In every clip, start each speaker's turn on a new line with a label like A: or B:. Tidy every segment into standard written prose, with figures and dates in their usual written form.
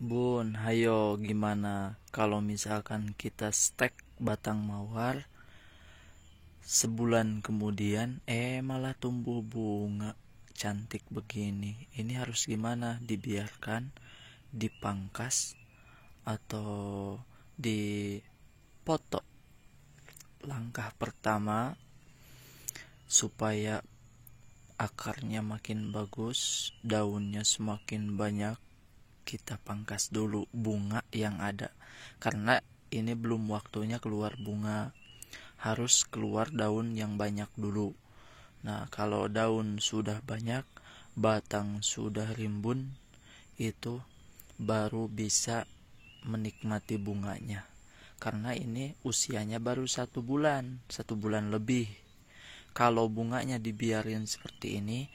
A: Bun, hayo gimana kalau misalkan kita stek batang mawar sebulan kemudian malah tumbuh bunga cantik begini. Ini harus gimana? Dibiarkan, dipangkas atau dipoto? Langkah pertama supaya akarnya makin bagus, daunnya semakin banyak, kita pangkas dulu bunga yang ada, karena ini belum waktunya keluar bunga, harus keluar daun yang banyak dulu. Nah, kalau daun sudah banyak, batang sudah rimbun, itu baru bisa menikmati bunganya, karena ini usianya baru 1 bulan lebih. Kalau bunganya dibiarin seperti ini,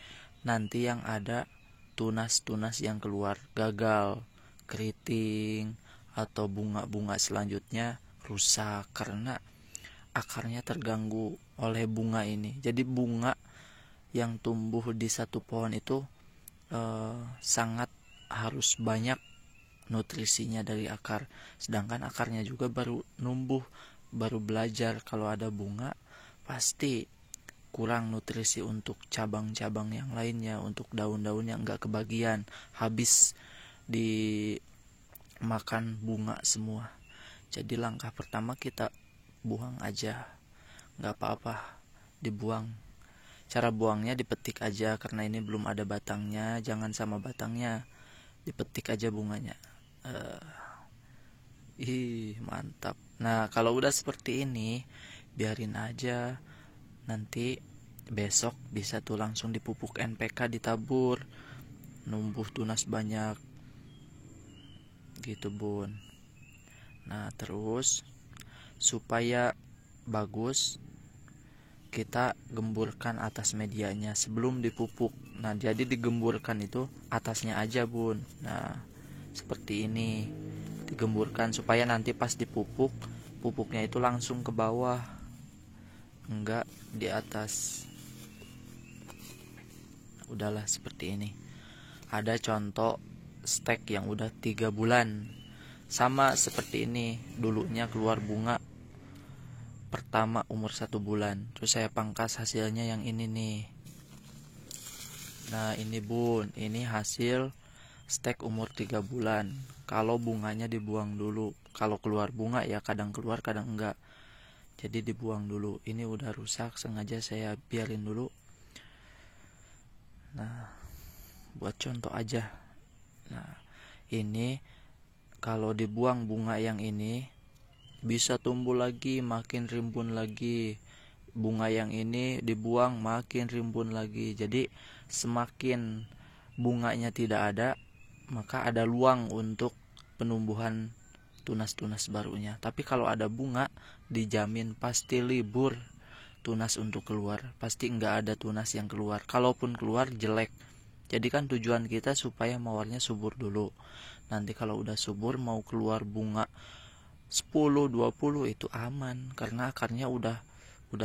A: nanti yang ada tunas-tunas yang keluar gagal, keriting, atau bunga-bunga selanjutnya rusak karena akarnya terganggu oleh bunga ini. Jadi bunga yang tumbuh di satu pohon itu sangat harus banyak nutrisinya dari akar. Sedangkan akarnya juga baru numbuh, baru belajar. Kalau ada bunga pasti kurang nutrisi untuk cabang-cabang yang lainnya, untuk daun-daun yang enggak kebagian, habis dimakan bunga semua. Jadi langkah pertama kita buang aja, nggak apa-apa, dibuang. Cara buangnya dipetik aja, karena ini belum ada batangnya, jangan sama batangnya, dipetik aja bunganya. Mantap. Nah, kalau udah seperti ini, biarin aja. Nanti besok bisa tuh langsung dipupuk NPK, ditabur, numbuh tunas banyak gitu, Bun. Nah, terus supaya bagus, kita gemburkan atas medianya sebelum dipupuk. Nah, jadi digemburkan itu atasnya aja, Bun. Nah, seperti ini, digemburkan supaya nanti pas dipupuk, pupuknya itu langsung ke bawah, enggak di atas. Udahlah, seperti ini. Ada contoh stek yang udah 3 bulan, sama seperti ini. Dulunya keluar bunga pertama umur 1 bulan, terus saya pangkas, hasilnya yang ini nih. Nah, ini, Bun, ini hasil stek umur 3 bulan. Kalau bunganya dibuang dulu, kalau keluar bunga ya kadang keluar kadang enggak, jadi dibuang dulu. Ini udah rusak, sengaja saya biarin dulu. Nah, buat contoh aja. Nah, ini kalau dibuang bunga yang ini bisa tumbuh lagi, makin rimbun lagi. Bunga yang ini dibuang, makin rimbun lagi. Jadi semakin bunganya tidak ada, maka ada luang untuk penumbuhan tunas-tunas barunya. Tapi kalau ada bunga, dijamin pasti libur tunas untuk keluar. Pasti nggak ada tunas yang keluar. Kalaupun keluar, jelek. Jadi kan tujuan kita supaya mawarnya subur dulu. Nanti kalau udah subur, mau keluar bunga 10-20 itu aman, karena akarnya udah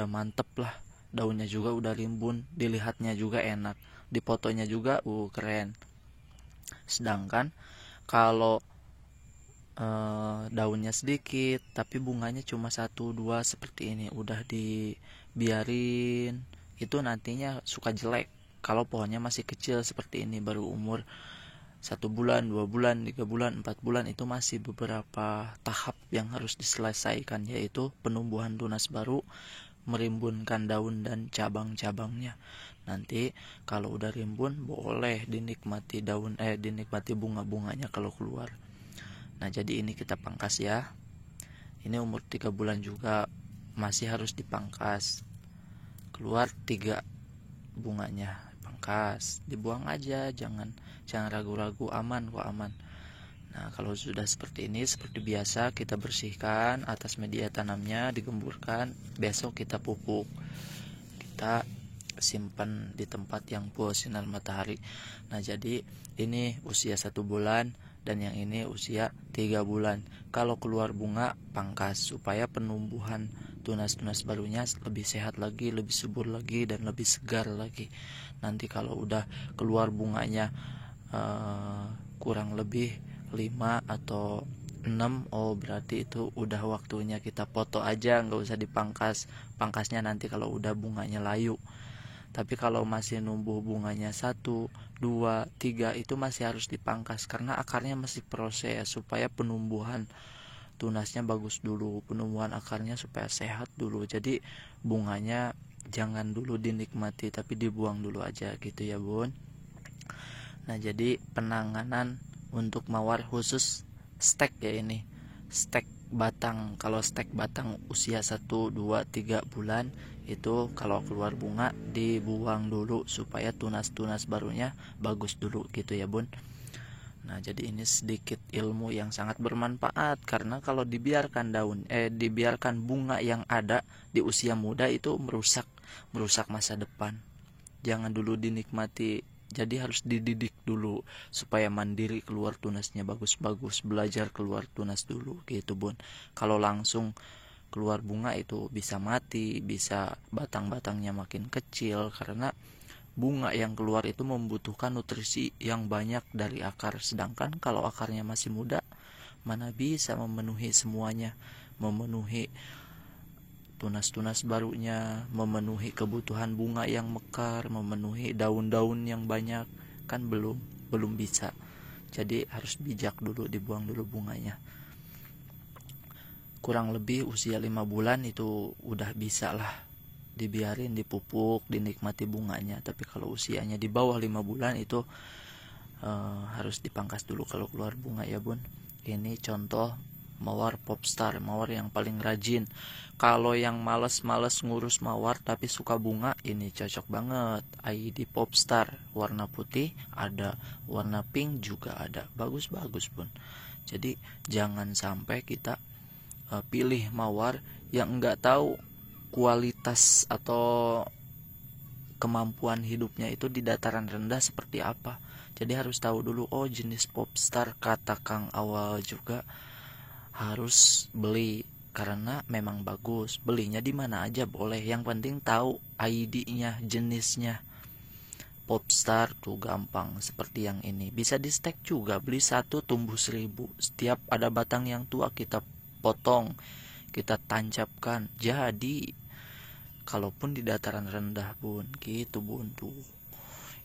A: mantep lah. Daunnya juga udah rimbun, dilihatnya juga enak, dipotonya juga keren. Sedangkan kalau daunnya sedikit tapi bunganya cuma 1-2 seperti ini, udah dibiarin, itu nantinya suka jelek. Kalau pohonnya masih kecil seperti ini, baru umur 1 bulan, 2 bulan, 3 bulan, 4 bulan, itu masih beberapa tahap yang harus diselesaikan, yaitu penumbuhan tunas baru, merimbunkan daun dan cabang-cabangnya. Nanti kalau udah rimbun, boleh dinikmati dinikmati bunga-bunganya kalau keluar. Nah, jadi ini kita pangkas ya. Ini umur 3 bulan juga masih harus dipangkas. Keluar 3 bunganya, pangkas, dibuang aja, jangan ragu-ragu, aman kok, aman. Nah, kalau sudah seperti ini, seperti biasa kita bersihkan atas media tanamnya, digemburkan, besok kita pupuk. Kita simpan di tempat yang full sinar matahari. Nah, jadi ini usia 1 bulan dan yang ini usia 3 bulan. Kalau keluar bunga, pangkas supaya penumbuhan tunas-tunas barunya lebih sehat lagi, lebih subur lagi, dan lebih segar lagi. Nanti kalau udah keluar bunganya kurang lebih 5 atau 6, oh berarti itu udah waktunya kita foto aja, nggak usah dipangkas. Pangkasnya nanti kalau udah bunganya layu. Tapi kalau masih numbuh bunganya 1, 2, 3 itu masih harus dipangkas karena akarnya masih proses supaya penumbuhan tunasnya bagus dulu, penumbuhan akarnya supaya sehat dulu. Jadi bunganya jangan dulu dinikmati tapi dibuang dulu aja gitu ya bun. Nah jadi penanganan untuk mawar khusus stek ya ini, stek batang. Kalau stek batang usia 1, 2, 3 bulan itu kalau keluar bunga dibuang dulu supaya tunas-tunas barunya bagus dulu gitu ya bun. Nah jadi ini sedikit ilmu yang sangat bermanfaat karena kalau dibiarkan dibiarkan bunga yang ada di usia muda itu merusak masa depan. Jangan dulu dinikmati, jadi harus dididik dulu supaya mandiri keluar tunasnya bagus-bagus, belajar keluar tunas dulu gitu bun. Kalau langsung keluar bunga itu bisa mati, bisa batang-batangnya makin kecil karena bunga yang keluar itu membutuhkan nutrisi yang banyak dari akar. Sedangkan kalau akarnya masih muda, mana bisa memenuhi semuanya, memenuhi tunas-tunas barunya, memenuhi kebutuhan bunga yang mekar, memenuhi daun-daun yang banyak, kan belum bisa. Jadi harus bijak dulu, dibuang dulu bunganya. Kurang lebih usia 5 bulan itu udah bisa lah dibiarin, dipupuk, dinikmati bunganya. Tapi kalau usianya di bawah 5 bulan itu harus dipangkas dulu kalau keluar bunga ya bun. Ini contoh mawar popstar, mawar yang paling rajin. Kalau yang males-males ngurus mawar tapi suka bunga, ini cocok banget. ID popstar, warna putih ada, warna pink juga ada, bagus-bagus bun. Jadi jangan sampai kita pilih mawar yang enggak tahu kualitas atau kemampuan hidupnya itu di dataran rendah seperti apa. Jadi harus tahu dulu, oh jenis popstar kata Kang Awal juga harus beli karena memang bagus. Belinya di mana aja boleh, yang penting tahu ID-nya, jenisnya. Popstar tuh gampang, seperti yang ini bisa di stek juga, beli 1 tumbuh 1000. Setiap ada batang yang tua kita potong, kita tancapkan, jadi kalaupun di dataran rendah bun gitu bun. Tuh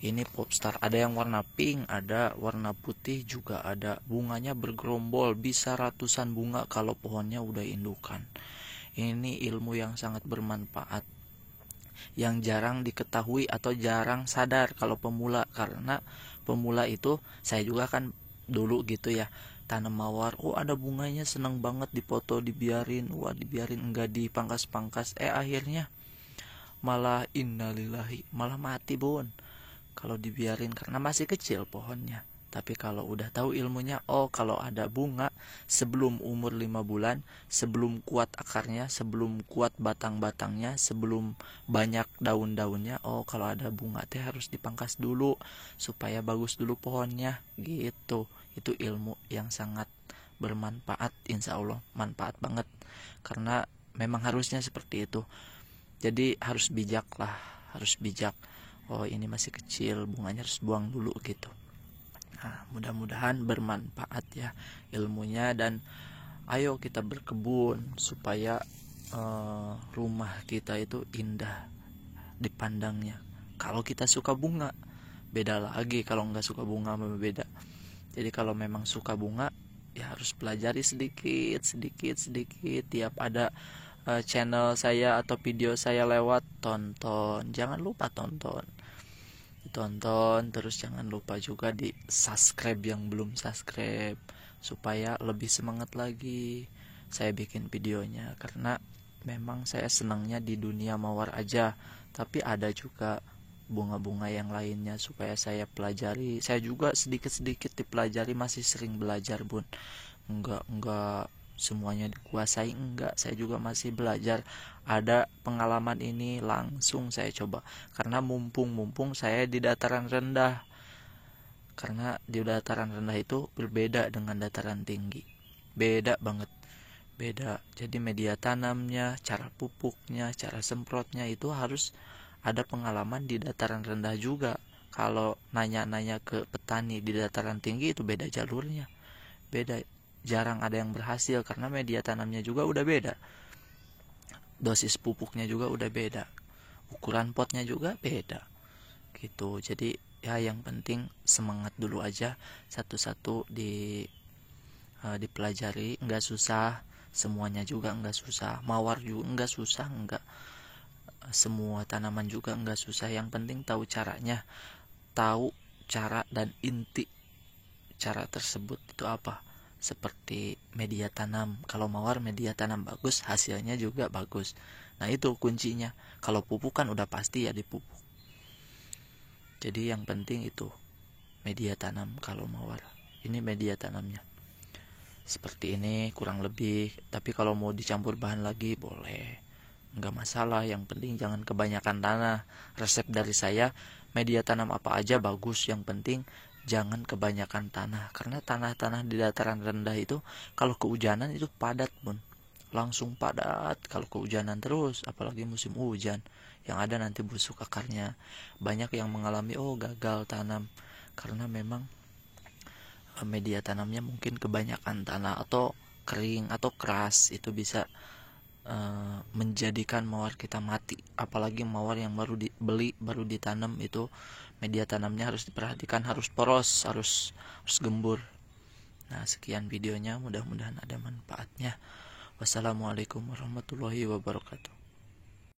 A: ini popstar, ada yang warna pink, ada warna putih juga ada, bunganya bergerombol, bisa ratusan bunga kalau pohonnya udah indukan. Ini ilmu yang sangat bermanfaat yang jarang diketahui atau jarang sadar kalau pemula. Karena pemula itu, saya juga kan dulu gitu ya, tanam mawar, oh ada bunganya, seneng banget dipoto, dibiarin, dibiarin enggak dipangkas-pangkas, akhirnya malah innalillahi, malah mati bun kalau dibiarin karena masih kecil pohonnya. Tapi kalau udah tahu ilmunya, oh kalau ada bunga sebelum umur 5 bulan, sebelum kuat akarnya, sebelum kuat batang-batangnya, sebelum banyak daun-daunnya, oh kalau ada bunga teh harus dipangkas dulu supaya bagus dulu pohonnya gitu. Itu ilmu yang sangat bermanfaat, insya Allah manfaat banget karena memang harusnya seperti itu. Jadi harus bijak lah, harus bijak. Oh ini masih kecil, bunganya harus buang dulu gitu. Nah mudah-mudahan bermanfaat ya ilmunya, dan ayo kita berkebun supaya rumah kita itu indah dipandangnya. Kalau kita suka bunga beda lagi, kalau nggak suka bunga beda. Jadi kalau memang suka bunga ya harus pelajari sedikit tiap ada channel saya atau video saya lewat, tonton, jangan lupa tonton, terus jangan lupa juga di subscribe yang belum subscribe supaya lebih semangat lagi saya bikin videonya. Karena memang saya senangnya di dunia mawar aja, tapi ada juga bunga-bunga yang lainnya supaya saya pelajari. Saya juga sedikit-sedikit dipelajari, masih sering belajar bun, enggak semuanya dikuasai, enggak, saya juga masih belajar. Ada pengalaman ini langsung saya coba karena mumpung saya di dataran rendah. Karena di dataran rendah itu berbeda dengan dataran tinggi, beda banget, beda. Jadi media tanamnya, cara pupuknya, cara semprotnya itu harus ada pengalaman di dataran rendah juga. Kalau nanya-nanya ke petani di dataran tinggi itu beda jalurnya, beda, jarang ada yang berhasil karena media tanamnya juga udah beda, dosis pupuknya juga udah beda, ukuran potnya juga beda gitu. Jadi ya yang penting semangat dulu aja, satu-satu dipelajari, nggak susah, semuanya juga nggak susah, mawar juga nggak susah, nggak semua tanaman juga nggak susah, yang penting tahu caranya, tahu cara dan inti cara tersebut itu apa. Seperti media tanam, kalau mawar media tanam bagus, hasilnya juga bagus. Nah itu kuncinya. Kalau pupuk kan udah pasti ya dipupuk. Jadi yang penting itu media tanam. Kalau mawar ini media tanamnya seperti ini kurang lebih, tapi kalau mau dicampur bahan lagi boleh, nggak masalah. Yang penting jangan kebanyakan tanah. Resep dari saya, media tanam apa aja bagus, yang penting jangan kebanyakan tanah, karena tanah-tanah di dataran rendah itu kalau kehujanan itu padat pun, langsung padat. Kalau kehujanan terus, apalagi musim hujan, yang ada nanti busuk akarnya. Banyak yang mengalami gagal tanam karena memang media tanamnya mungkin kebanyakan tanah, atau kering atau keras, itu bisa menjadikan mawar kita mati. Apalagi mawar yang baru dibeli, baru ditanam, itu media tanamnya harus diperhatikan, harus poros, harus gembur. Nah sekian videonya, mudah-mudahan ada manfaatnya. Wassalamualaikum warahmatullahi wabarakatuh.